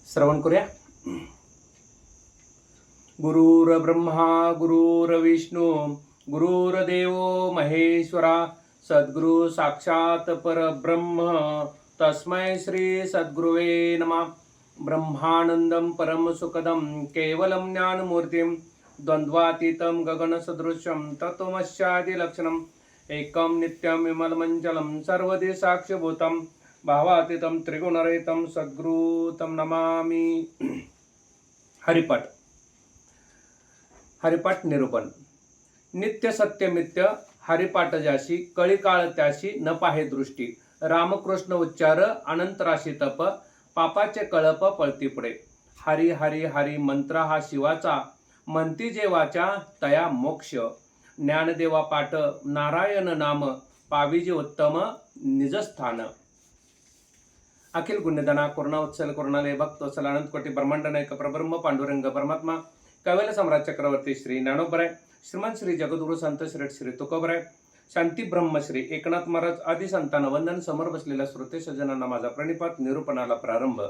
श्रवण करूया. गुरुर्ब्रह्मा गुरुर्विष्णू गुरुर्देव महेश्वरा सद्गुरु साक्षात परब्रह्म तस्मै श्री सद्गुरुवे नमः. ब्रह्मानंदं परम सुखदं केवलं ज्ञानमूर्तिं द्वंद्वातीतं गगनसदृशं तत्त्वमस्यादिलक्षणम् एकं नित्यं विमलमञ्चलं सर्वदि साक्षिभूतं भावातीतं त्रिगुणरहितं सद्गुरुतं नमामि. हरिपाठ निरूपण. नित्य सत्य मित्य हरिपाठ ज्याशी कळी काळ त्याशी न पाहे दृष्टी. रामकृष्ण उच्चार अनंत राशी तप पापाचे कळप पळती पुढे. हरी हरी हरी मंत्र हा शिवाचा म्हणती जे वाचा तया मोक्ष. ज्ञानदेवा पाठ नारायण नाम पाविजे उत्तम निजस्थान. अखिल गुण्यधना करुणा उत्सल करुणालय भक्त वत्सल अनंत कोटी ब्रह्मांड नायक परब्रह्म पांडुरंग परमात्मा कैवल्य सम्राट चक्रवर्ती श्री ज्ञानोबराय श्रीमंत श्री जगद्गुरु संत श्री तुकोबराय शांती ब्रह्मश्री एकनाथ महाराज आदी संतांना वंदन. समोर बसलेल्या श्रोते सज्जनांना माझा प्रणिपात. निरूपणाला प्रारंभ.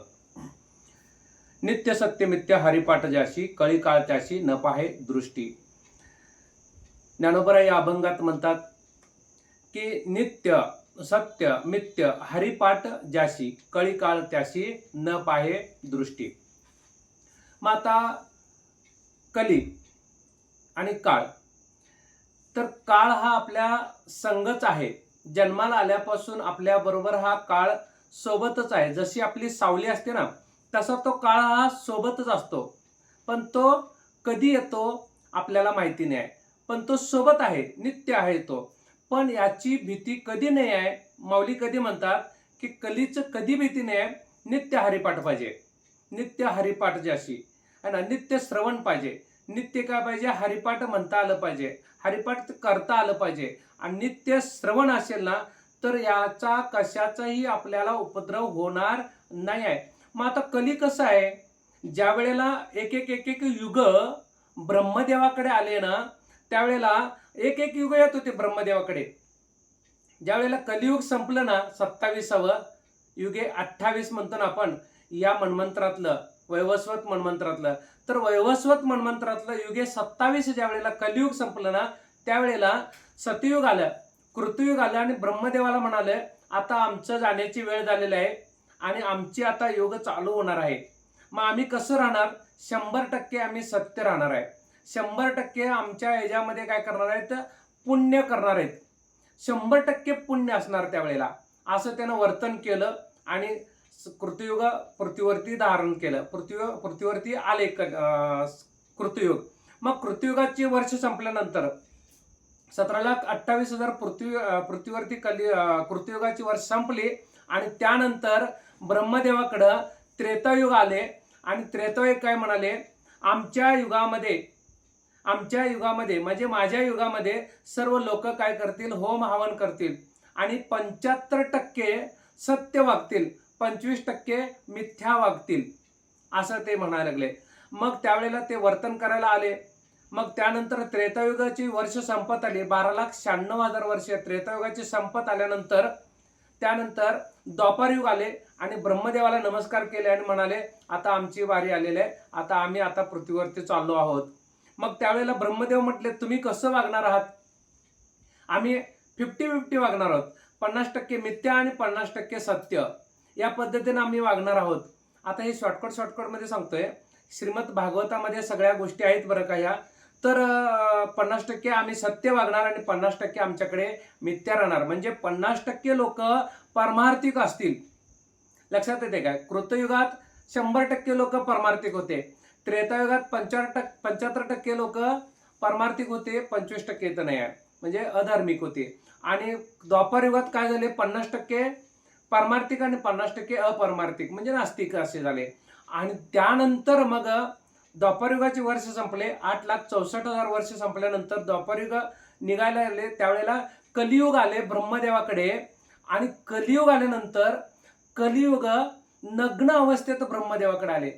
नित्य सत्य मिथ्य हरिपाठ ज्याशी कळी काळ त्याशी न पाहे दृष्टी. ज्ञानोबराय या अभंगात म्हणतात की नित्य सत्य मिथ्य हरिपाठ ज्याशी कळी काळ त्याशी न पाहे दृष्टी. मग आता कली आणि काळ, तर काळ हा आपल्या संगच आहे. जन्माला आल्यापासून आपल्या बरोबर हा काळ सोबतच आहे. जशी आपली सावली असते ना तसा तो काळ हा सोबतच असतो, पण तो कधी येतो आपल्याला माहिती नाही. पण तो सोबत आहे, नित्य आहे तो. पण याची भीती कधी नाही आहे. माऊली कधी म्हणतात की कलीचं कधी भीती नाही आहे. नित्य हरिपाठ पाहिजे. नित्य हरिपाठ ज्याशी आणि नित्य श्रवण पाहिजे. नित्य काय पाहिजे? हरिपाठ म्हणता आलं पाहिजे, हरिपाठ करता आलं पाहिजे. आणि नित्य श्रवण असेल ना तर याचा कशाचाही आपल्याला उपद्रव होणार नाही आहे. मग आता कली कसं आहे, ज्या वेळेला एक एक एक एक युग ब्रह्मदेवाकडे आले ना त्यावेळेला एक एक युग येत होते ब्रह्मदेवाकडे. ज्या वेळेला कलियुग संपलं ना 27व युगे 28 म्हणतो ना आपण या मन्वंतरातलं वैवस्वत मन्वंतरातलं, तर वैवस्वत मन्वंतरातलं युगे 27 ज्या वेळेला कलियुग संपलं ना त्यावेळेला सतयुग आलं, कृतयुग आलं आणि ब्रह्मदेवाला म्हणाले आता आमचं जाण्याची वेळ झालेली आहे आणि आमची आता योग चालू होणार आहे. मग आम्ही कसं राहणार? 100% आम्ही सत्य राहणार आहे. 100% आमच्या याच्यामध्ये काय करणार आहेत? पुण्य करणार आहेत. 100% पुण्य असणार त्यावेळेला. असं त्यानं वर्तन केलं आणि कृतयुग पृथ्वीवरती धारण केलं. पृथ्वीवरती आले कृतयुग. मग कृतयुगाची वर्ष संपल्यानंतर 17,28,000 पृथ्वीवरती कृतयुगाची वर्ष संपली आणि त्यानंतर ब्रह्मदेवाकडं त्रेतायुग आले आणि त्रेतायुग काय म्हणाले? आमच्या युगामध्ये म्हणजे माझ्या युगामध्ये सर्व लोक काय करतील? होम हवन करतील आणि 75% सत्य वागतील, 25% मिथ्या वागतील, असं ते म्हणायला लागले. मग त्यावेळेला ते वर्तन करायला आले. मग त्यानंतर त्रेतायुगाची वर्ष संपत आली. 12,96,000 वर्ष त्रेतायुगाची संपत आल्यानंतर त्यानंतर द्वापारयुग आले आणि ब्रह्मदेवाला नमस्कार केले आणि म्हणाले आता आमची वारी आलेली आहे, आता आम्ही पृथ्वीवरती चाललो आहोत. मग त्यावेळेला ब्रह्मदेव म्हटले तुम्ही कसं वागणार आहात? आम्ही 50-50 वागणार आहोत. 50% मिथ्या आणि 50% सत्य या पद्धतीने आम्ही वागणार आहोत. आता हे शॉर्टकट मध्ये सांगतोय. श्रीमद भागवतामध्ये सगळ्या गोष्टी आहेत बरं का ह्या. तर 50% आम्ही सत्य वागणार आणि 50% आमच्याकडे मिथ्या राहणार. म्हणजे 50% लोक परमार्थिक असतील. लक्षात येते काय? कृतयुगात 100% लोक परमार्थिक होते. त्रेतायुगात 75% लोक परमार्थिक होते, 25% तर नाही आहे, म्हणजे अधार्मिक होते. आणि द्वापारयुगात काय झाले? 50% परमार्थिक आणि 50% अपरमार्थिक म्हणजे नास्तिक असे झाले. आणि त्यानंतर मग द्वापारयुगाचे वर्ष संपले. 8,64,000 वर्ष संपल्यानंतर द्वापारयुग निघायला आले. त्यावेळेला कलियुग आले ब्रह्मदेवाकडे आणि कलियुग आल्यानंतर कलियुग नग्न अवस्थेत ब्रह्मदेवाकडे आले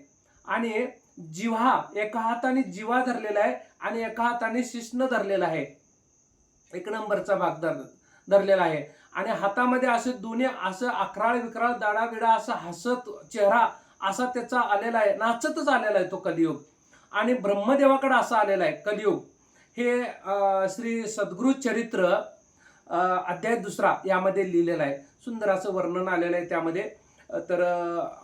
आणि जिव्हा एका हाताने जिव्हा धरलेला आहे आणि एका हाताने शिश्न धरलेला आहे. 1 नंबरचा भाग धरलेला आहे आणि हातामध्ये असे दोन्ही असं अकराळ विकराळ दाडा बिडा असं हसत चेहरा असा त्याचा आलेला आहे, नाचतच आलेला आहे तो कलियुग. आणि ब्रह्मदेवाकडे असा आलेला आहे कलियुग. हे श्री सद्गुरु चरित्र अध्याय 2 यामध्ये लिहिलेलं आहे. सुंदर असं वर्णन आलेलं आहे त्यामध्ये. तर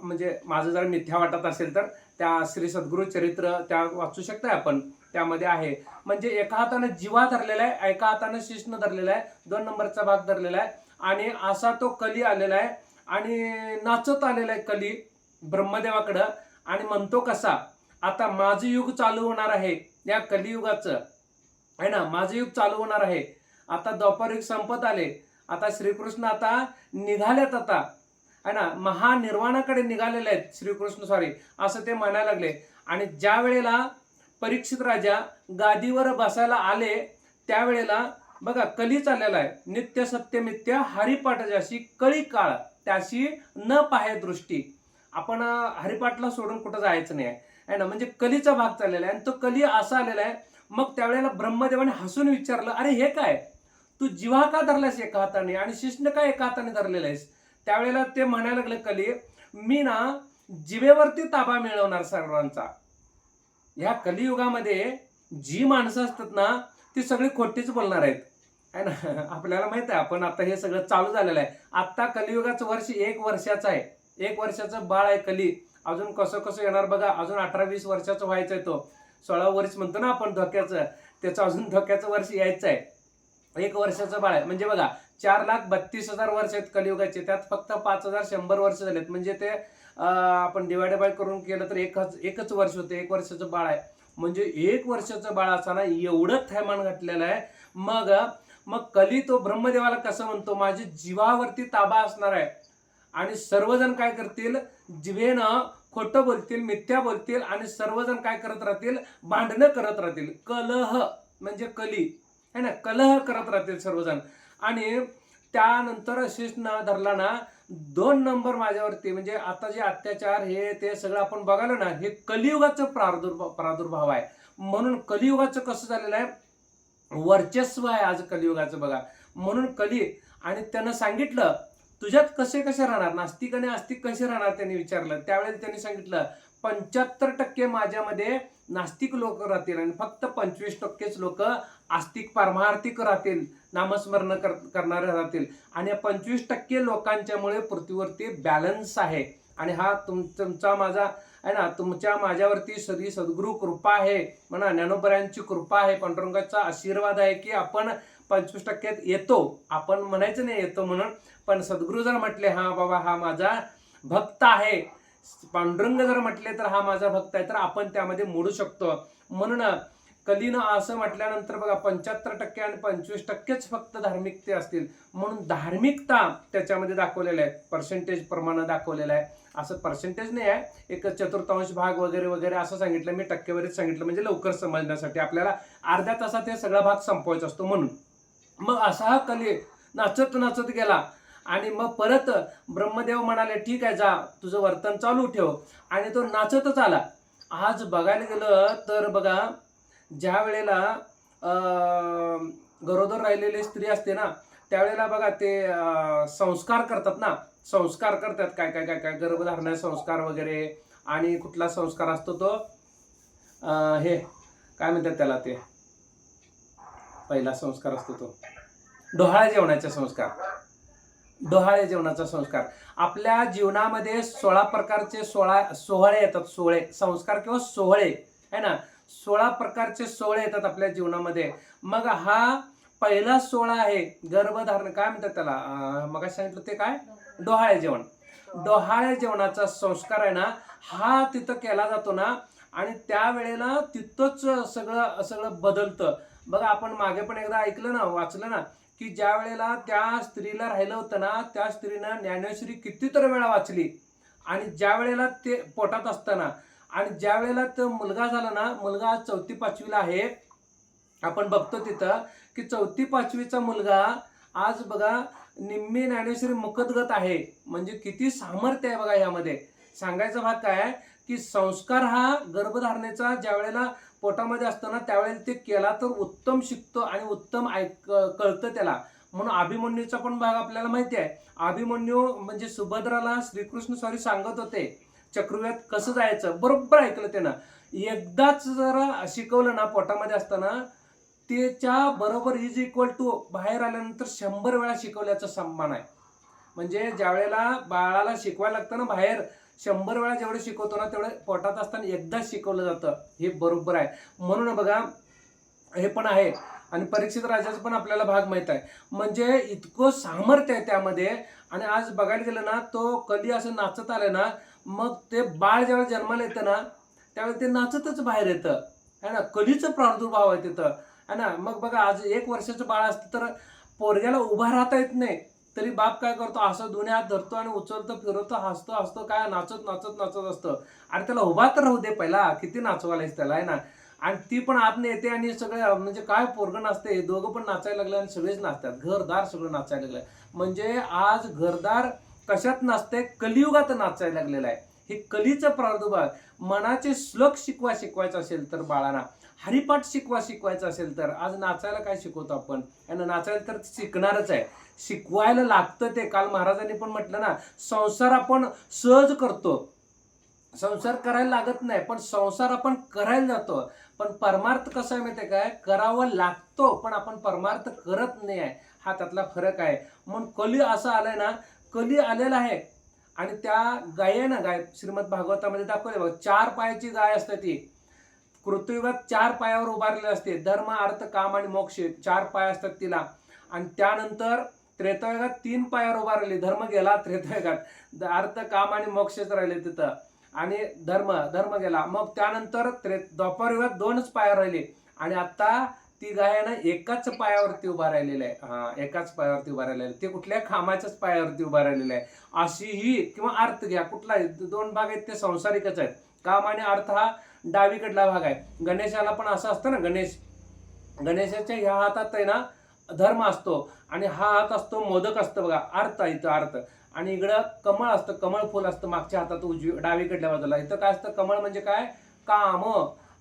म्हणजे माझं जर मिथ्या वाटत असेल तर त्या श्री सद्गुरु चरित्र त्या वाचू शकताय आपण, त्यामध्ये आहे. म्हणजे एका हाताने जिवा धरलेला आहे, एका हाताने शिष्ण धरलेला आहे, 2 नंबरचा भाग धरलेला आहे. आणि असा तो कली आलेला आहे आणि नाचत आलेला आहे कली ब्रह्मदेवाकडं. आणि म्हणतो कसा, आता माझं युग चालू होणार आहे, या कलियुगाचं आहे ना, माझं युग चालू होणार आहे. आता द्वापर युग संपत आले, आता श्रीकृष्ण आता निघालेत, आता आहे ना महानिर्वाणाकडे निघालेले आहेत श्रीकृष्ण, सॉरी असं ते म्हणायला लागले. आणि ज्या वेळेला परीक्षित राजा गादीवर बसायला आले त्यावेळेला बघा कली चाललेला आहे. नित्य सत्य मिथ्य हरिपाठ ज्याशी कळी काळ त्याशी न पाहे दृष्टी. आपण हरिपाठला सोडून कुठं जायचं नाही आहे ना, म्हणजे कलीचा भाग चाललेला आहे. आणि तो कली असा आलेला आहे. मग त्यावेळेला ब्रह्मदेवाने हसून विचारलं, अरे हे काय, तू जिव्हा का धरलास एका हाताने आणि शिष्ण का एका हाताने धरलेला आहेस? त्यावेळेला ते म्हणायला लागले कली, मी ना जिवेवरती ताबा मिळवणार सर्वांचा. ह्या कलियुगामध्ये जी माणसं असतात ना ती सगळी खोटीच बोलणार आहेत, है ना. आपल्याला माहित आहे, आपण आता हे सगळं चालू झालेलं आहे. आता कलियुगाचं वर्ष 1 वर्षाचं आहे. 1 वर्षाचं बाळ आहे कली. अजून कसं कसं येणार बघा. अजून 18-20 वर्षाचं व्हायचंय, तो 16 वर्ष म्हणतो ना आपण धोक्याचं, त्याचं अजून धोक्याचं वर्ष यायचं आहे. 1 वर्षाचं बाळ आहे म्हणजे बघा 4,32,000 वर्ष आहेत कलियुगाचे. त्यात फक्त 5,100 वर्ष झालेत. म्हणजे ते आपण डिवाइड बाय करून केलं तर एकच वर्ष होते. 1 वर्षाचं बाळ आहे म्हणजे 1 वर्षाचं बाळ असताना एवढं थैमान घातलेलं आहे. मग कली तो ब्रह्मदेवाला कसं म्हणतो, माझ्या जीवावरती ताबा असणार आहे. आणि सर्वजण काय करतील, जिभेनं खोटं बोलतील, मिथ्या बोलतील आणि सर्वजण काय करत राहतील, भांडणं करत राहतील. कलह म्हणजे कली है ना, कलह करत राहतील सर्वजण. आणि त्यानंतर शिष्ण धरला ना 2 नंबर माझ्यावरती, म्हणजे आता जे अत्याचार हे ते सगळं आपण बघायला ना, हे कलियुगाचं प्रादुर्भाव आहे. म्हणून कलियुगाचं कसं झालेलं आहे, वर्चस्व आहे आज कलियुगाचं बघा. म्हणून कली. आणि त्यानं सांगितलं तुझ्यात कसे कसे राहणार, नास्तिक आणि आस्तिक कसे राहणार, त्यांनी विचारलं. त्यावेळेला त्यांनी सांगितलं 75% माझ्यामध्ये नास्तिक लोक राहतील आणि फक्त 25%च लोक आस्तिक पारमार्थिक राहतील, नामस्मरण करणारे राहतील. आणि 25% लोकांच्यामुळे पृथ्वीवरती बॅलन्स आहे. आणि हा तुमचा माझा आहे ना, तुमच्या माझ्यावरती सदी सद्गुरु कृपा आहे म्हणा, ज्ञानोबरायांची कृपा आहे, पांडुरंगाचा आशीर्वाद आहे की आपण 25% येतो. आपण म्हणायचं नाही येतो म्हणून, पण सद्गुरु जर म्हटले हा बाबा हा माझा भक्त आहे, पांडुरंग जर म्हटले तर हा माझा भक्त आहे, तर आपण त्यामध्ये मोडू शकतो. म्हणून कलीनं असं म्हटल्यानंतर बघा 75% आणि 25%च फक्त धार्मिकते असतील. म्हणून धार्मिकता त्याच्यामध्ये दाखवलेलं आहे, पर्सेंटेज प्रमाणे दाखवलेलं आहे. असं पर्सेंटेज नाही आहे, एक चतुर्थांश भाग वगैरे वगैरे असं सांगितलं मी, टक्केवारीच सांगितलं म्हणजे लवकर समजण्यासाठी. आपल्याला अर्ध्या तासात हे सगळा भाग संपवायचा असतो म्हणून. मग असा हा कली नाचत नाचत गेला. आणि मग परत ब्रह्मदेव म्हणाले ठीक आहे जा, तुझं वर्तन चालू ठेव. आणि तो नाचतच आला. आज बघायला गेलं तर बघा, ज्या वेळेला गरोदर राहिलेली स्त्री असते ना, त्यावेळेला बघा ते संस्कार करतात ना, संस्कार करतात काय काय काय काय, गर्भधारणा संस्कार वगैरे. आणि कुठला संस्कार असतो तो, हे काय म्हणतात त्याला, ते पहिला संस्कार असतो तो डोहाळे जेवणाचा संस्कार. डोहाळे जेवणाचा संस्कार. आपल्या जीवनामध्ये 16 प्रकारचे सोहळे येतात, सोहळे संस्कार किंवा सोहळे है ना, 16 प्रकारचे सोहळे येतात आपल्या जीवनामध्ये. मग हा पहिला सोहळा आहे गर्भधारण, काय म्हणतात त्याला, मग सांगितलं ते काय, डोहाळे जेवण. डोहाळे जेवणाचा संस्कार आहे ना, हा तिथं केला जातो ना. आणि त्यावेळेला तिथंच सगळं सगळं बदलतं बघा. आपण मागे पण एकदा ऐकलं ना, वाचलं ना, की ज्या वेळेला त्या स्त्रीला राहिलं होतं ना, त्या स्त्रीनं ज्ञानेश्वरी कितीतरी वेळा वाचली. आणि ज्या वेळेला ते पोटात असताना आणि ज्या वेळेला तो मुलगा झाला ना, मुलगा आज 4वी-5वीला आहे. आपण बघतो तिथं की 4वी-5वीचा मुलगा आज बघा निम्मी ज्ञानेश्वरी मुखदगत आहे. म्हणजे किती सामर्थ्य आहे बघा यामध्ये. सांगायचा भाग काय आहे की संस्कार हा गर्भधारणेचा ज्या वेळेला पोटामध्ये असतो ना, त्यावेळेला ते केला तर उत्तम शिकतो आणि उत्तम कळतं त्याला. म्हणून अभिमन्यूचा पण भाग आपल्याला माहिती आहे. अभिमन्यू म्हणजे सुभद्राला श्रीकृष्ण सांगत होते चक्रव्यूहात कसं जायचं बरोबर ऐकलं त्यानं. एकदाच जरा शिकवलं ना पोटामध्ये असताना, त्याच्या बरोबर इज इक्वल टू बाहेर आल्यानंतर 100 वेळा शिकवल्याचा सन्मान आहे. म्हणजे ज्या वेळेला बाळाला शिकवायला लागतं ना बाहेर, 100 वेळा जेवढं शिकवतो ना तेवढं पोटात असताना एकदाच शिकवलं जातं. हे बरोबर आहे. म्हणून बघा हे पण आहे. आणि परीक्षित राजाचा पण आपल्याला भाग माहित आहे. म्हणजे इतकं सामर्थ्य आहे त्यामध्ये. आणि आज बघायला गेलं ना, तो कली असं नाचत आलं ना, मग ते बाळ जेव्हा जन्माला येतं ना त्यावेळी ते नाचतच बाहेर येतं है ना. कलीचं प्रादुर्भाव आहे तिथं है ना. मग बघा आज 1 वर्षाचं बाळ असतं तर पोरग्याला उभा राहता येत नाही, तरी बाप काय करतो, असं दोन्ही हात धरतो आणि उचलतो, फिरवतो, हसतो हसतो, काय नाचत नाचत नाचत असतं. अरे त्याला उभा तर राहू दे पहिला, किती नाचवायलायस त्याला आहे ना. आणि ती पण आत येते आणि सगळं म्हणजे काय पोरगं नाचते, दोघं पण नाचायला लागले आणि सगळेच नाचतात, घरदार सगळं नाचायला लागलं. म्हणजे आज घरदार कशात नाचते, कलियुगात नाचायला लागलेलं आहे. हे कलीचं प्रादुर्भाव. मनाचे श्लोक शिकवायचं असेल तर बाळांना, हरिपाठ शिकवायचं असेल तर आज नाचायला काय शिकवतो आपण, आणि नाचायला तर शिकणारच आहे, शिकवायला लागतं ते. काल महाराजांनी पण म्हटलं ना, संसार आपण सहज करतो, संसार करायला लागत नाही, पण संसार आपण करायला जातो. पण परमार्थ कसा आहे माहिती काय, करावं लागतो पण आपण परमार्थ करत नाही आहे, हा त्यातला फरक आहे. म्हणून कली असं आलंय ना, कली आलेला आहे. आणि त्या गाय आहे ना, गाय श्रीमद भागवतामध्ये दाखवले बघा, 4 पायाची गाय असते ती. कृतयुगात 4 पायावर उभारलेली असते. धर्म अर्थ काम आणि मोक्ष 4 पाय असतात तिला. आणि त्यानंतर त्रेतायुगात 3 पायावर उभारलेली. धर्म गेला त्रेतायुगात, अर्थ काम आणि मोक्षच राहिले तिथं. आणि धर्म गेला. मग त्यानंतर द्वापारयुगात 2च पायावर राहिले. आणि आता ती गाय ना एकाच पायावरती उभा राहिलेला आहे. एकाच पायावरती उभा राहिलेला आहे. ते कुठल्या खामाच्याच पायावरती उभा राहिलेला आहे. अशी ही, किंवा अर्थ घ्या कुठला, 2 भाग आहेत ते संसारिकच आहेत. काम आणि अर्थ हा डावीकडला भाग आहे. गणेशाला पण असं असतं ना, गणेशाच्या ह्या हातात आहे ना धर्म असतो, आणि हा हात असतो मोदक असतं बघा, अर्थ आहे इथं अर्थ. आणि इकडं कमळ असतं, कमळ फुल असतं मागच्या हातात डावीकडल्या बाजूला. इथं काय असतं, कमळ म्हणजे काय, काम.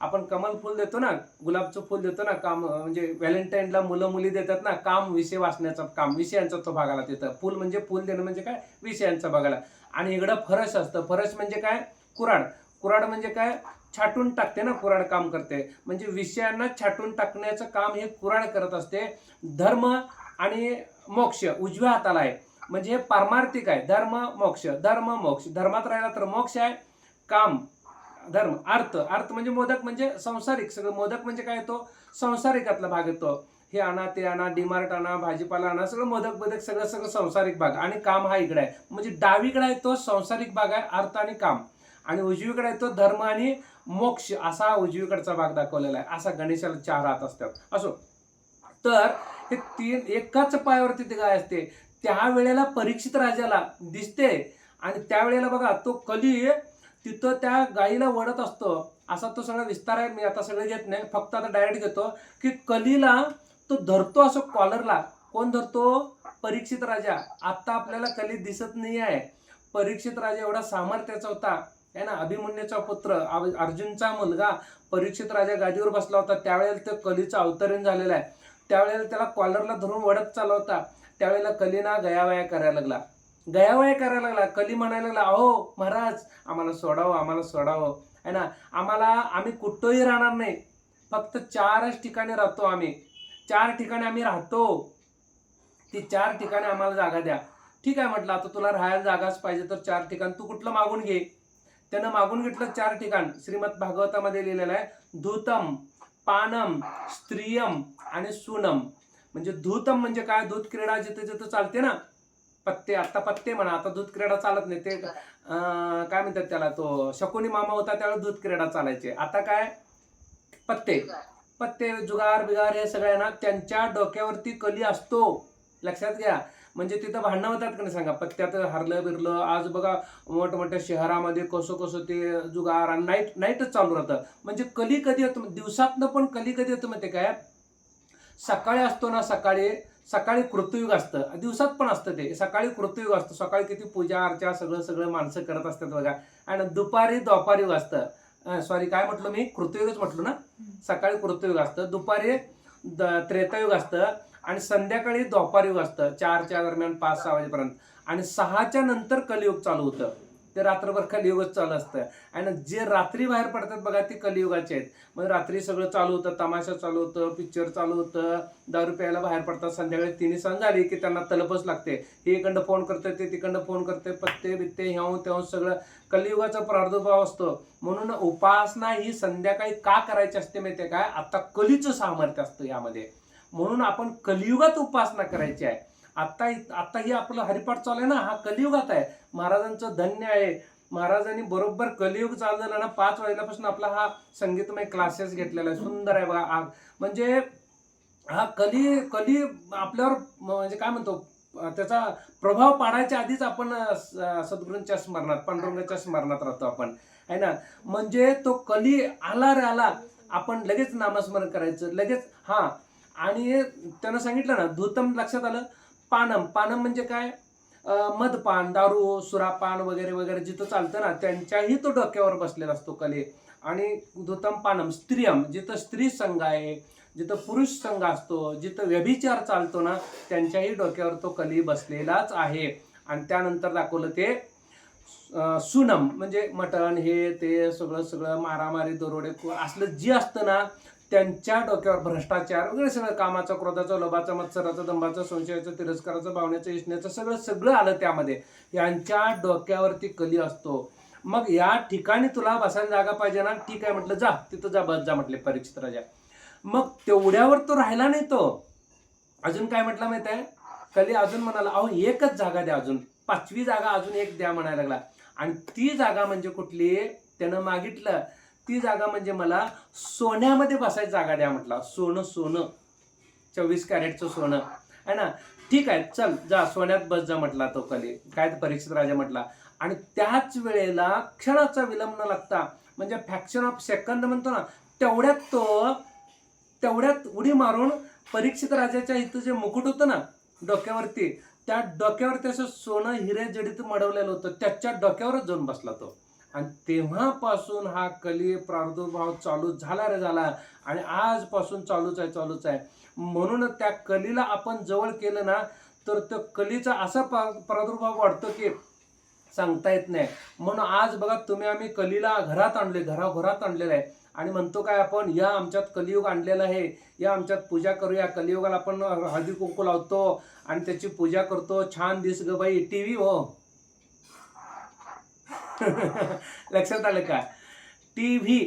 आपण कमल फुल देतो ना, गुलाबचं फुल देतो ना, काम म्हणजे व्हॅलेंटाईनला मुलं मुली देतात ना, काम विषय वाचण्याचं काम, विषयांचा तो भाग आला तिथं. फुल म्हणजे फुल देणं म्हणजे काय, विषयांचा भाग आला. आणि इकडं फरस असतं. फरस म्हणजे काय, कुऱ्हाड म्हणजे काय, छाटून टाकते ना, कुऱ्हाड काम करते. म्हणजे विषयांना छाटून टाकण्याचं काम हे कुऱ्हाड करत असते. धर्म आणि मोक्ष उजव्या हाताला आहे. म्हणजे हे पारमार्थिक आहे. धर्म मोक्ष, धर्मात राहिला तर मोक्ष आहे. काम धर्म, अर्थ म्हणजे मोदक, म्हणजे संसारिक सगळं. मोदक म्हणजे काय, तो संसारिकातला भाग येतो. हे आणा ते आणा, डीमार्ट आणा, भाजीपाला आणा, सगळं मोदक सगळं संसारिक भाग. आणि काम हा इकडे आहे. म्हणजे डावीकडे आहे तो संसारिक भाग आहे, अर्थ आणि काम. आणि उजवीकडे आहे तो धर्म आणि मोक्ष, असा उजवीकडचा भाग दाखवलेला आहे. असा गणेशाला 4 हात असतात. असो, तर हे 3 एकाच पायावरती ती गाय असते. त्यावेळेला परीक्षित राजाला दिसते. आणि त्यावेळेला बघा तो कली तिथं त्या गायीला वडत असतो. असा तो सगळा विस्तार आहे. मी आता सगळं घेत नाही, फक्त आता डायरेक्ट घेतो की कलीला तो धरतो असं कॉलरला. कोण धरतो, परीक्षित राजा. आता आपल्याला कली दिसत नाही आहे. परीक्षित राजा एवढा सामर्थ्याचा होता आहे ना, अभिमन्यूचा पुत्र, अर्जुनचा मुलगा परीक्षित राजा गादीवर बसला होता. त्यावेळेला तो कलीचं अवतरण झालेलं आहे. त्यावेळेला त्याला कॉलरला धरून वडत चालला होता. त्यावेळेला कलीना गयावया करायला लागला. कली म्हणायला लागला, अहो महाराज, आम्हाला सोडावं है ना. आम्ही कुठंही राहणार नाही, फक्त 4च ठिकाणी राहतो आम्ही. 4 ठिकाणी आम्ही राहतो, ती 4 ठिकाणी आम्हाला जागा द्या. ठीक आहे म्हटलं, आता तुला राहायला जागाच पाहिजे तर 4 ठिकाण तू कुठलं मागून घे. त्यानं मागून घेतलं 4 ठिकाण. श्रीमद भागवतामध्ये लिहिलेलं आहे, धूतम, पानम, स्त्रियम आणि सुनम. म्हणजे धूतम म्हणजे काय, दूध क्रीडा जिथे जिथे चालते ना, पत्ते, आता पत्ते म्हणा, आता दूध क्रीडा चालत नाही ते, काय म्हणतात त्याला, तो शकुनी मामा होता त्यावेळेस दूध क्रीडा चालायचे. आता काय, पत्ते जुगार बिगार हे सगळं ना त्यांच्या डोक्यावरती कली असतो, लक्षात घ्या. म्हणजे तिथं भांडणं होतात का नाही सांगा, पत्त्यात हरलं बिरलं. आज बघा मोठमोठ्या शहरामध्ये कसं ते जुगार आणि नाईटच चालू राहतं. म्हणजे कली कधी होतं, दिवसातनं पण कली कधी होतं माहिती काय, सकाळी असतो ना, सकाळी कृतयुग असतं, दिवसात पण असतं ते. सकाळी कृतयुग असतं, सकाळी किती पूजा अर्चा सगळं माणसं करत असतात बघा. आणि दुपारी द्वापारयुग असतं. सॉरी, काय म्हटलं मी, कृतयुगच म्हटलं ना. सकाळी कृतयुग असतं, दुपारी त्रेतायुग असतं, आणि संध्याकाळी द्वापारयुग असतं. 4च्या दरम्यान 5-6 वाजेपर्यंत. आणि 6च्या नंतर कलियुग चालू होतं. ते रात्रभर कलियुगच चालू असतं. आणि जे रात्री बाहेर पडतात बघा ते कलियुगाचे आहेत. मग रात्री सगळं चालू होतं, तमाशा चालू होतं, पिक्चर चालू होतं, दारू प्यायला बाहेर पडतात. संध्याकाळी 3 सण झाली की त्यांना तलपच लागते. हे इकडं फोन करते, ते तिकडं फोन करते, पत्ते बित्ते ह्याव त्याव सगळं कलियुगाचा प्रादुर्भाव असतो. म्हणून उपासना ही संध्याकाळी का करायची असते माहितीये काय? आता कलीचं सामर्थ्य असतं यामध्ये, म्हणून आपण कलियुगात उपासना करायची आहे. आता आता ही आपलं हरिपाठ चालू आहे ना, हा कलियुगात आहे. महाराजांचं धन्य आहे. महाराजांनी बरोबर कलियुग चालू झालं ना 5 वाजल्यापासून आपला हा संगीतमय क्लासेस घेतलेला आहे. सुंदर आहे बघा. म्हणजे हा कली कली आपल्यावर म्हणजे काय म्हणतो, त्याचा प्रभाव पाडायच्या आधीच आपण सद्गुरूंच्या स्मरणात, पांडुरंगाच्या स्मरणात राहतो आपण, आहे ना. म्हणजे तो कली आला रे आला, आपण लगेच नामस्मरण करायचं लगेच. हा, आणि त्यानं सांगितलं ना धूतम, लक्षात आलं. पानम, पानम म्हणजे काय? मदपान, दारू, सुरापान वगैरे वगैरे जिथं चालतं ना त्यांच्याही तो डोक्यावर बसलेला असतो कली. आणि धूतम पानम स्त्रियम, जिथं स्त्री संघ आहे, जिथं पुरुष संघ असतो, जिथं व्यभिचार चालतो ना त्यांच्याही डोक्यावर तो कली बसलेलाच आहे. आणि त्यानंतर दाखवलं ते सुनम, म्हणजे मटण हे ते सगळं सगळं मारामारी दरोडे असलं जे असतं ना त्यांच्या डोक्यावर भ्रष्टाचार वगैरे सगळं, कामाचा, क्रोधाचा, लोभाचा, मत्सराचा, दंभाचा, संशयाचा, तिरस्काराचा, भावनेचा, इष्ण्याचं सगळं सगळं आलं त्यामध्ये. यांच्या डोक्यावरती कली असतो. मग या ठिकाणी तुला बसायला जागा पाहिजे ना, ठीक आहे म्हटलं, जा तिथं जा, बस जा म्हटले परीक्षित राजा. मग तेवढ्यावर तो राहिला नाही. तो अजून काय म्हटलं माहित आहे? कली अजून म्हणाला, अहो एकच जागा द्या, अजून 5वी जागा अजून एक द्या म्हणायला लागला. आणि ती जागा म्हणजे कुठली? त्यानं मागितलं ती जागा म्हणजे मला सोन्यामध्ये बसायची जागा द्या म्हटलं. सोनं, सोनं 24 कॅरेटचं सोनं आहे ना. ठीक आहे, चल जा सोन्यात बस जा म्हटला तो कली. काय परीक्षित राजा म्हटला. आणि त्याच वेळेला क्षणाचा विलंब न लागता, म्हणजे फ्रॅक्शन ऑफ सेकंद म्हणतो ना, तेवढ्यात उडी मारून परीक्षित राजाच्या इथं जे मुकुट होतं ना डोक्यावरती, त्या डोक्यावरती असं सोनं हिरे जडित मडवलेलं होतं, त्याच्या डोक्यावरच जाऊन बसला तो. आणि तेव्हापासून हा कली प्रादुर्भाव चालू झाला रे झाला. आणि आजपासून चालूच आहे. म्हणून त्या कलीला आपण जवळ केलं ना तर तो कलीचा असा प्रादुर्भाव वाढतो की सांगता येत नाही. म्हणून आज बघा तुम्ही, आम्ही कलीला घरात आणले, घराघरात आणलेलं आहे. आणि म्हणतो काय आपण, या आमच्यात कलियुग आणलेलं आहे, या आमच्यात पूजा करूया. कलियुगाला आपण हळदी कुंकू लावतो आणि त्याची पूजा करतो. छान दिस ग बाई टीव्ही, हो लक्षात आलं का? टीव्ही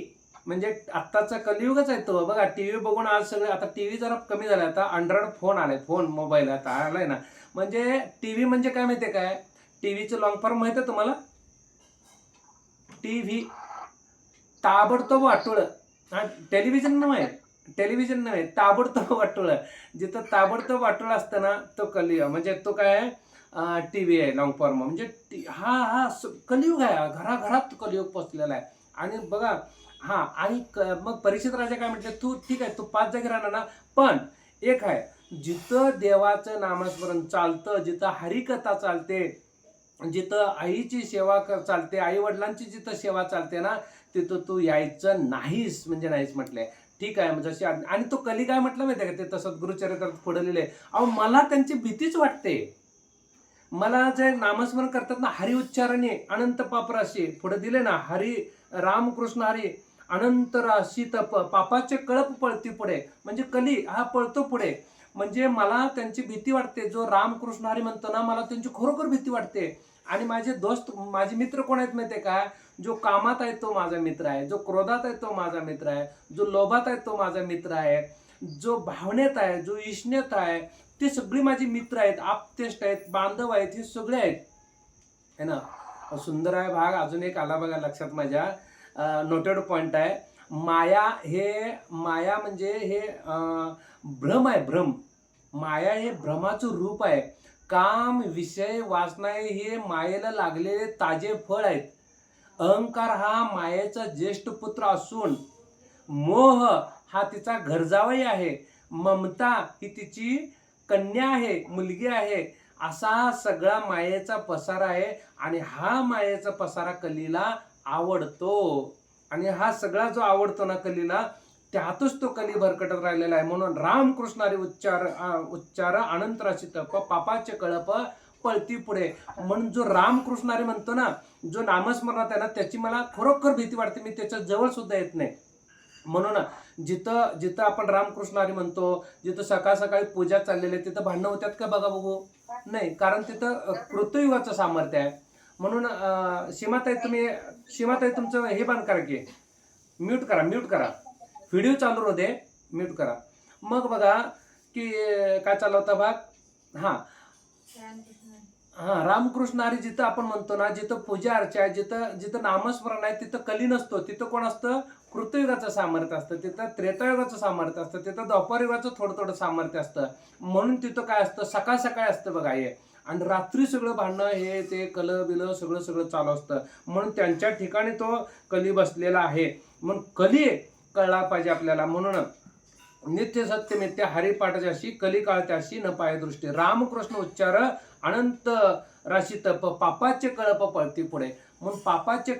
म्हणजे आत्ताचा कलियुगच आहे तो. बघा टीव्ही बघून आज सगळे, आता टीव्ही जरा कमी झाला, आता अँड्रॉइड फोन आले, फोन मोबाईल आता आलाय ना. म्हणजे टीव्ही म्हणजे काय माहितीये काय? टीव्हीचं लॉंग फॉर्म माहिती आहे तुम्हाला? टीव्ही ताबडतोब वाटोळ. हा, टेलिव्हिजन नव्हे, ताबडतोब वाटोळ. जिथं ताबडतोब वाटोळ असतं ना तो कलियुग, म्हणजे तो काय टीव्ही आहे लॉंग फॉर्म. म्हणजे हा कलियुग आहे, घराघरात कलियुग पोचलेला आहे. आणि बघा, हा, आणि मग परीक्षित राजा काय म्हटले, तू ठीक आहे, तू 5 जागी राहणार ना, पण एक आहे, जिथं देवाचं नामस्मरण चालतं, जिथं हरिकथा चालते, जिथं आईची सेवा चालते, आई वडिलांची जिथं सेवा चालते ना तिथं तू यायचं नाहीस, म्हणजे नाहीच म्हटलंय. ठीक आहे, म्हणजे आणि तो कली काय म्हटलं माहितीये का? ते तसंच गुरुचरित्रात पुढे लिहिले, अहो मला त्यांची भीतीच वाटते. मला जे नामस्मरण करतात ना, हरी उच्चारणे अनंत पापराशी, पुढे दिले ना, हरी रामकृष्ण हरी अनंत राशी तप, पापाचे कळप पळती पुढे. म्हणजे कली हा पळतो पुढे. म्हणजे मला त्यांची भीती वाटते. जो रामकृष्ण हरी म्हणतो ना, मला त्यांची खरोखर भीती वाटते. आणि माझे दोस्त, माझे मित्र कोण आहेत माहितीये का? जो कामात आहे तो माझा मित्र आहे, जो क्रोधात आहे तो माझा मित्र आहे, जो लोभात आहे तो माझा मित्र आहे, जो भावनेत आहे, जो इष्णेत आहे, ते सगळी माझी मित्र आहेत, आप्तेष्ट आहेत, बांधव आहेत, हे सगळे आहेत, है ना. सुंदर आहे भाग. अजून एक आला बघा लक्षात माझ्या, नोटेड पॉइंट आहे. माया म्हणजे हे भ्रम आहे, भ्रम. माया हे भ्रमाचं रूप आहे. काम, विषय, वासना हे मायेला लागलेले ताजे फळ आहेत. अहंकार हा मायेचा ज्येष्ठ पुत्र असून मोह हा तिचा घरजावई आहे. ममता ही तिची कन्या आहे, मुलगी आहे. असा सगळा मायेचा पसारा आहे. आणि हा मायेचा पसारा कलीला आवडतो. आणि हा सगळा जो आवडतो ना कलीला, त्यातच तो कली भरकटत राहिलेला आहे. म्हणून रामकृष्णारी उच्चार अनंत राशी तप, पापाचे कळप पळती पुढे. म्हणून जो रामकृष्णारी म्हणतो ना, जो नामस्मरणात आहे ना त्याची मला खरोखर भीती वाटते, मी त्याच्या जवळ सुद्धा येत नाही. म्हणून जिथं जिथं आपण रामकृष्ण हरी म्हणतो, जिथं सकाळ सकाळी पूजा चाललेली आहे तिथं भांडणं होतात का बघा बघू? नाही, कारण तिथं कृतयुगाचं सामर्थ्य आहे. म्हणून सीमाताई तुमचं हे बंद करा की, म्यूट करा, व्हिडिओ चालू राहू दे, म्यूट करा. मग बघा की काय चालू होता भाग, हां रामकृष्ण हरी जिथं आपण म्हणतो ना, जिथं पूजा अर्चा आहे, जिथं नामस्मरण आहे तिथं कली नसतो, तिथं कोण असतं? कृतयुगाचं सामर्थ्य असतं, तिथं त्रेतायुगाचं सामर्थ्य असतं, तिथं द्वापारयुगाचं थोडं सामर्थ्य असतं. म्हणून तिथं काय असतं? सकाळ सकाळी असतं बघा हे, आणि रात्री सगळं भांडणं हे ते कलं बिलं सगळं चालू असतं. म्हणून त्यांच्या ठिकाणी तो कली बसलेला आहे. म्हणून कली कळला पाहिजे आपल्याला. म्हणून नित्य सत्य मित्य हरिपाठाच्याशी कली काळत्याशी न पाय दृष्टी, रामकृष्ण उच्चार अनंत राशी तप, पापाचे कळप पळती पुढे. म्हणून पापाचे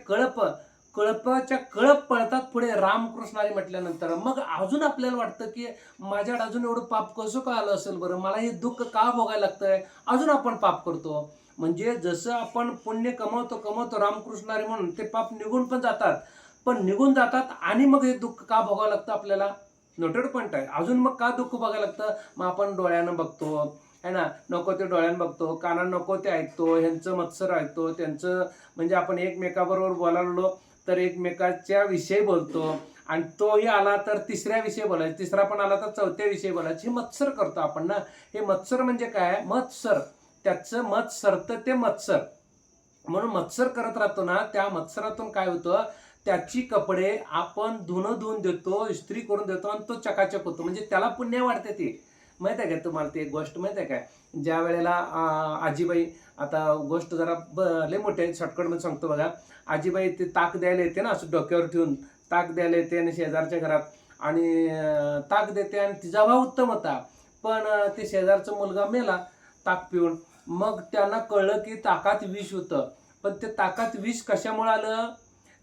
कळपाच्या कळप पळतात पुढे रामकृष्णारी म्हटल्यानंतर. मग अजून आपल्याला वाटतं की माझ्याकडे अजून एवढं पाप कसं का आलं असेल बरं, मला हे दुःख का भोगायला लागतंय, अजून आपण पाप करतो. म्हणजे जसं आपण पुण्य कमवतो रामकृष्णारी म्हणून, ते पाप निघून पण जातात आणि मग हे दुःख का भोगावं लागतं आपल्याला? नोटेड पॉईंट आहे. अजून मग का दुःख बघायला लागतं? मग आपण डोळ्यानं बघतो है ना, नको ते डोळ्यानं बघतो, कानानं नको ते ऐकतो, ह्यांचं मत्सर ऐकतो, त्यांचं म्हणजे आपण एकमेकाबरोबर बोलायलो तर एकमेकाच्या विषयी बोलतो, आणि तोही आला तर तिसऱ्या विषयी बोलायचं, तिसरा पण आला तर चौथ्या विषयी बोलायचं. हे मत्सर करतो आपण ना. हे मत्सर म्हणजे काय? मत्सर, त्याचं मत सरतं ते मत्सर. म्हणून मत्सर करत राहतो ना, त्या मत्सरातून काय होतं? त्याची कपडे आपण धुवून देतो, इस्त्री करून देतो, आणि तो चकाचक होतो. म्हणजे त्याला पुण्य वाढते. ते माहित आहे का तुम्हाला? ते गोष्ट माहित आहे काय? ज्या वेळेला आजीबाई, आता गोष्ट जरा लय मोठे आहे, शॉर्टकटमध्ये सांगतो बघा. आजीबाई ते ताक द्यायला येते ना, असं डोक्यावर ठेवून ताक द्यायला येते, आणि शेजारच्या घरात, आणि ताक देते, आणि तिचा भाव उत्तम होता, पण ते शेजारचा मुलगा मेला ताक पिऊन. मग त्यांना कळलं की ताकात विष होतं. पण ते ताकात विष कशामुळे आलं?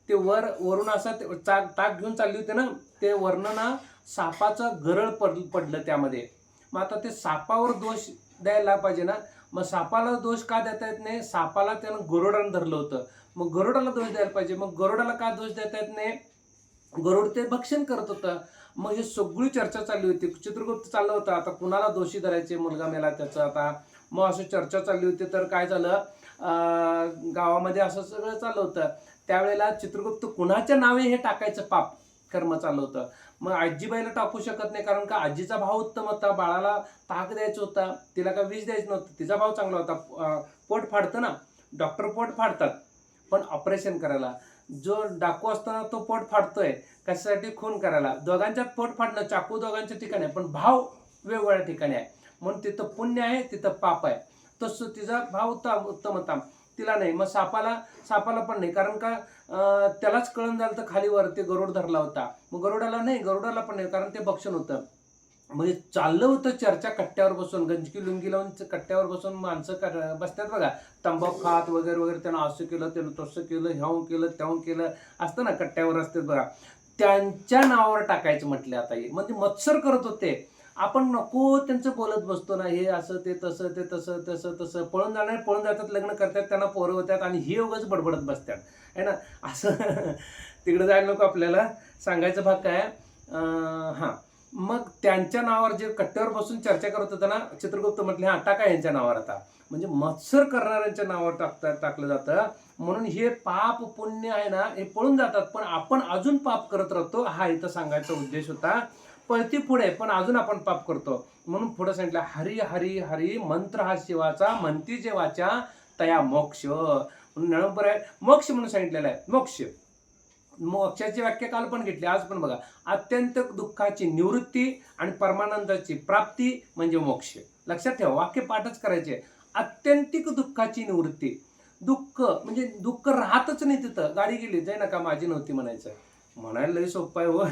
ते वरून असा ताक घेऊन चालली होते ना, ते वरनं ना सापाचं गरळ पडलं त्यामध्ये. मग आता ते सापावर दोष द्यायला पाहिजे ना. मग सापाला दोष का देता येत नाही? सापाला त्यानं गरुडानं धरलं होतं, मग गरुडाला दोष द्यायला पाहिजे. मग गरुडाला का दोष देता येत नाही? गरुड ते भक्षण करत होतं. मग हे सगळी चर्चा चालली होती. चित्रगुप्त चाललं होतं, आता कुणाला दोषी धरायचे, मुलगा मेला त्याचं आता. मग असं चर्चा चालली होती. तर काय झालं, गावामध्ये असं सगळं चाललं होतं. त्यावेळेला चित्रगुप्त कुणाच्या नावे हे टाकायचं पाप कर्म चाललं होतं. मग आजीबाईला टाकू शकत नाही, कारण का आजीचा भाव उत्तम होता, बाळाला ताक द्यायचा होता, तिला का विष द्यायचं नव्हतं, तिचा भाव चांगला होता. पोट फाडतं ना, डॉक्टर पोट फाडतात, पण ऑपरेशन करायला. जो डाकू असताना तो पोट फाडतोय कशासाठी? खून करायला. दोघांच्यात पोट फाडणं, चाकू दोघांच्या ठिकाणी आहे, पण भाव वेगवेगळ्या ठिकाणी आहे. म्हणून तिथं पुण्य आहे, तिथं पाप आहे. तसं तिचा भाव उत्तम होता, तिला नाही. मग सापाला पण नाही, कारण का त्यालाच कळण झालं तर खाली वरती गरुड धरला होता. मग गरुडाला पण नाही, कारण ते भक्षण होतं. म्हणजे चाललं होतं चर्चा कट्ट्यावर बसून, गंजकी लुंगी लावून कट्ट्यावर बसून माणसं बसतात बघा, तंबाखू खात वगैरे. त्यानं असं केलं, त्यानं तसं केलं, ह्यावं केलं, त्याहून केलं, असतं ना, कट्ट्यावर असतात बघा. त्यांच्या नावावर टाकायचं म्हटलं आता हे. म्हणजे मत्सर करत होते. आपण नको त्यांचं बोलत बसतो ना, हे असं ते तसं पळून जातात, लग्न करतात, त्यांना पोरं होतात, आणि हे उगाच बडबडत बसतात है ना. असं तिकडे जायला नको आपल्याला. सांगायचं भाग काय, हां, मग त्यांच्या नावावर जे कट्ट्यावर बसून चर्चा करत होतं ना, चित्रगुप्त म्हटले हां टाका यांच्या नावावर आता. म्हणजे मत्सर करणाऱ्यांच्या नावावर टाकलं जातं. म्हणून हे पाप पुण्य आहे ना, हे पळून जातात, पण आपण अजून पाप करत राहतो. हा इथं सांगायचा उद्देश होता. पळती पुढे, पण अजून आपण पाप करतो. म्हणून पुढे सांगितलं, हरी हरी हरी मंत्र हा शिवाचा, म्हणती जे वाचा तया मोक्ष. म्हणून नंबर आहे मोक्ष म्हणून सांगितलेलं आहे. मोक्षाची व्याख्या काल पण घेतली, आज पण बघा. अत्यंत दुःखाची निवृत्ती आणि परमानंदाची प्राप्ती म्हणजे मोक्ष. लक्षात ठेवा, वाक्य पाठच करायचे. अत्यंतिक दुःखाची निवृत्ती. दुःख म्हणजे दुःख राहतच नाही तिथं. गाडी गेली, जाई नका माझी नव्हती म्हणायचं. म्हणायला लई सोपं आहे हो,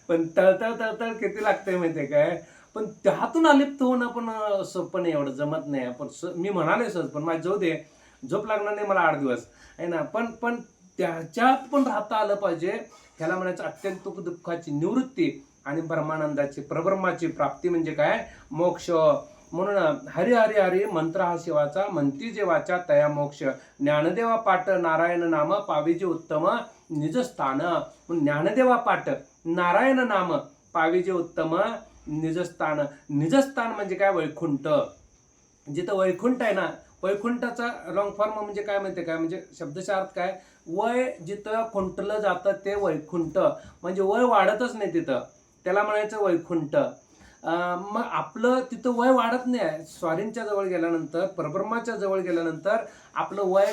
पण तळतळ किती लागतंय माहितीये काय. पण त्यातून अलिप्त होणं पण सोपं नाही, एवढं जमत नाही. आपण मी म्हणाले सहज, पण माझी जाऊ दे, झोप लागणार नाही मला 8 दिवस आहे ना. पण त्याच्यात पण राहता आलं पाहिजे. ह्याला म्हणायचं अत्यंत दुःखाची निवृत्ती आणि ब्रह्मानंदाची, परब्रह्माची प्राप्ती म्हणजे काय? मोक्ष. म्हणून हरी हरी हरी मंत्र हा शिवाचा, म्हणती जे वाचा तया मोक्ष, ज्ञानदेवा पाठ नारायण नाम, पाविजे उत्तम निजस्थान. ज्ञानदेवा पाठ नारायण नाम, पाविजे उत्तम निजस्थान. निजस्थान म्हणजे काय? वैकुंठ. जिथं वैकुंठ आहे ना, वैकुंठाचा लॉंग फॉर्म म्हणजे काय माहिती काय? म्हणजे शब्दशः अर्थ काय? वय जिथं खुंटलं जातं ते वैकुंठ, म्हणजे वय वाढतच नाही तिथं, त्याला म्हणायचं वैकुंठ. मग आपलं तिथं वय वाढत नाही. स्वारींच्या जवळ गेल्यानंतर, परब्रह्माच्या जवळ गेल्यानंतर आपलं वय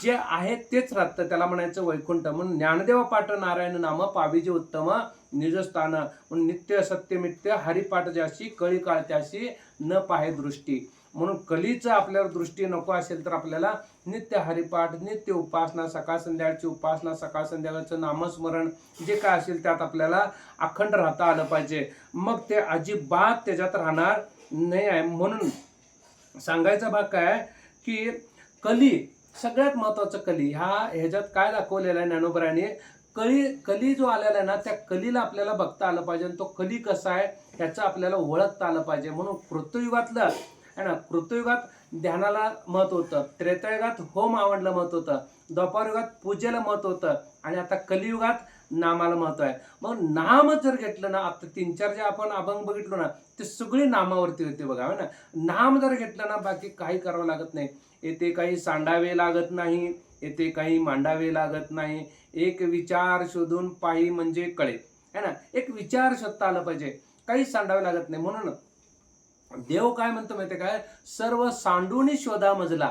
जे आहे तेच राहतं, त्याला म्हणायचं वैकुंठ. म्हणून ज्ञानदेव पाठ नारायण नाम, पाविजे उत्तम निजस्थान. म्हणून नित्य सत्यमित्य हरिपाठ ज्याशी, कळी काळ त्याशी न पाहे दृष्टी. म्हणून कलीचं आपल्याला दृष्टी नको असेल तर आपल्याला नित्य हरिपाठ, नित्य उपासना, सकाळ संध्याकाळची उपासना, सकाळ संध्याकाळचं नामस्मरण जे काय असेल त्यात आपल्याला अखंड राहता आलं पाहिजे. मग ते अजिबात त्याच्यात राहणार नाही आहे. म्हणून सांगायचा भाग काय की कली सगळ्यात महत्वाचं. कली ह्याच्यात काय दाखवलेलं आहे ज्ञानोबराने? कली जो आलेला आहे ना, त्या कलीला आपल्याला बघता आलं पाहिजे. आणि तो कली कसा आहे ह्याचं आपल्याला ओळखता आलं पाहिजे. म्हणून कृतयुगातलं आहे ना, कृतयुगात ध्यानाला महत्व होतं, त्रेतायुगात होम आवडलं महत्व होतं, द्वापारयुगात पूजेला महत्व होतं, आणि आता कलियुगात नामाला महत्व आहे. मग नाम जर घेतलं ना, आता 3-4 जे आपण अभंग बघितलो ना, ते सगळी नामावरती होते बघा ना. नाम जर घेतलं ना, बाकी काही करावं लागत नाही. येथे काही सांडावे लागत नाही, येथे काही मांडावे लागत नाही. एक विचार शोधून पाही म्हणजे कळे, है ना. एक विचार शोधता आला पाहिजे, काही सांडावे लागत नाही. म्हणून देव काय म्हणतो माहितीये काय? सर्व सांडूनी शोधा मजला,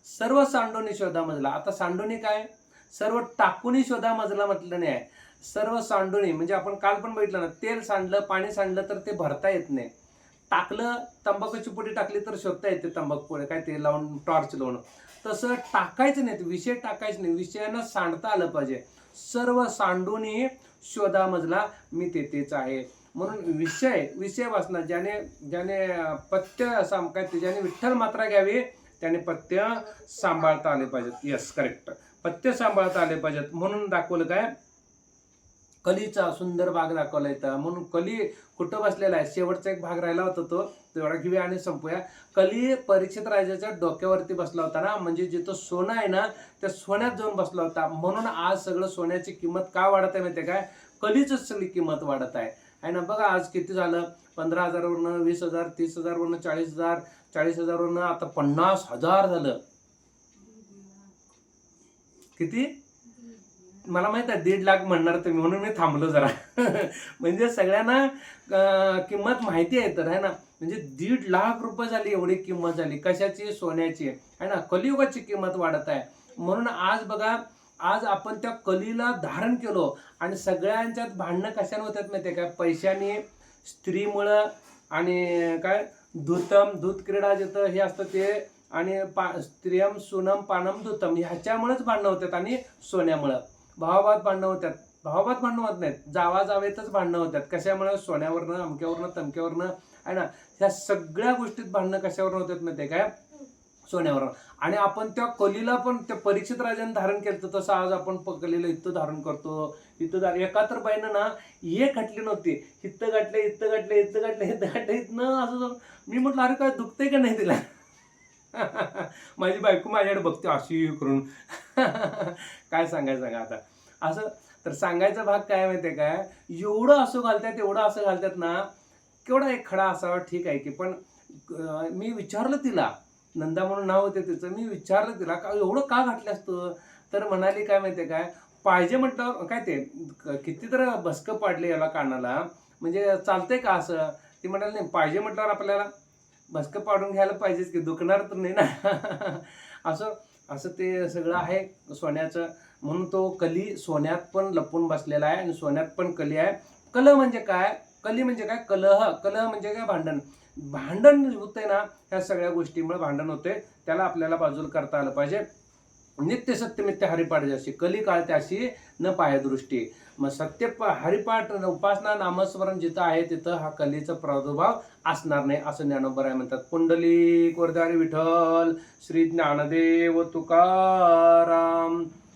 सर्व सांडूनी शोधा मजला. आता सांडूनी काय? सर्व टाकूनी शोधा मजला म्हटलं नाही आहे. सर्व सांडूनी म्हणजे आपण काल पण बघितलं ना, तेल सांडलं, पाणी सांडलं तर ते भरता येत नाही. टाकलं, तंबाखूची पुडी टाकली तर शोधता येते तंबाखू पुढे, काय ते लावून टॉर्च लावून. तसं टाकायचं नाही, विषय टाकायचं नाही, विषयांना सांडता आलं पाहिजे. सर्व सांडूनी शोधा मजला, मी तेथेच आहे. म्हणून विषय वाचना, ज्याने पथ्य काय ज्याने विठ्ठल मात्रा घ्यावी त्याने पथ्य सांभाळता आले पाहिजेत. येस, करेक्ट, पथ्य सांभाळता आले पाहिजेत. म्हणून दाखवलं काय? कलीचा सुंदर भाग दाखवला इथं. म्हणून कली कुठं बसलेला आहे? शेवटचा एक भाग राहिला होता, तो तेवढा घेऊया आणि संपूया. कली परीक्षित राजाच्या डोक्यावरती बसला होता ना, म्हणजे जिथं सोनं आहे ना त्या सोन्यात जाऊन बसला होता. म्हणून आज सगळं सोन्याची किंमत का वाढत आहे माहिती आहे काय? कलीच सगळी किंमत वाढत आहे ना. बघा आज किती झालं? 15,000वरनं 20,000, 30,000वरनं 40,000, 40,000वरनं आता 50,000 झालं. किती? मला माहित आहे 1.5 लाख म्हणणार तुम्ही, म्हणून मी थांबलो जरा. म्हणजे सगळ्यांना किंमत माहिती आहे तर, है ना. म्हणजे 1.5 लाख रुपये झाली, एवढी किंमत झाली. कशाची? सोन्याची, है ना. कलियुगाची किंमत वाढत आहे. म्हणून आज बघा, आज आपण त्या कलीला धारण केलो आणि सगळ्यांच्यात भांडणं कशाने होतात माहिती आहे का? पैशाने, स्त्रीमुळं, आणि काय दूध क्रीडा जिथं हे असतं ते, आणि स्त्रियम सुनम पानम दूतम, ह्याच्यामुळेच भांडणं होतात. आणि सोन्यामुळं भावाभावात भांडणं होतात. भावाभावात भांडणं होत नाहीत, जावेतच भांडणं होतात. कशामुळे? सोन्यावरनं, अमक्यावरनं, तमक्यावरनं, आहे ना. ह्या सगळ्या गोष्टीत भांडणं कशावरनं होतात माहिती काय? सोन्यावर. आणि आपण त्या कलीला पण त्या परीक्षित राजाने धारण केलं, तसं आज आपण कलीला इथं धारण करतो. इथं एका तर बाईनं ना एक घातली नव्हती, इथं घातले, इथं घातले, इथं घातले, इथं घातले, इथनं असं. मी म्हटलं अरे काय दुखतंय का नाही तिला? माझी बायको माझ्याकडे बघते अशी करून. काय सांगायचं आता असं. तर सांगायचा भाग काय माहितीये काय? एवढं असं घालतात, एवढं असं घालतात ना, केवढा एक खडा असावा ठीक आहे की. पण मी विचारलं तिला, नंदा म्हणून नाव होते तिचं, मी विचारलं तिला का एवढं का घातलं असतं? तर म्हणाली काय माहितीये काय? पाहिजे म्हटलं काय ते किती तर भस्कं पाडले याला कानाला, म्हणजे चालतंय का असं? ती म्हणाली नाही, पाहिजे म्हटल्यावर आपल्याला भस्कं पाडून घ्यायला पाहिजेच की, दुखणार तर नाही ना. असं ते सगळं आहे सोन्याचं. म्हणून तो कली सोन्यात पण लपून बसलेला आहे आणि सोन्यात पण कली आहे. कल म्हणजे काय? कली म्हणजे काय? कलह म्हणजे काय? भांडण होतंय ना, ह्या सगळ्या गोष्टीमुळे भांडण होते. त्याला आपल्याला बाजूला करता आलं पाहिजे. नित्य सत्यमित्य हरिपाठ ज्याशी, कली काळ त्याशी न पाहे दृष्टी. मग हरिपाठ उपासना नामस्मरण जिथं आहे तिथं हा कलीचा प्रादुर्भाव असणार नाही, असं ज्ञानोबराय म्हणतात. पुंडलिक वरदारी विठ्ठल, श्री ज्ञानदेव तुकाराम.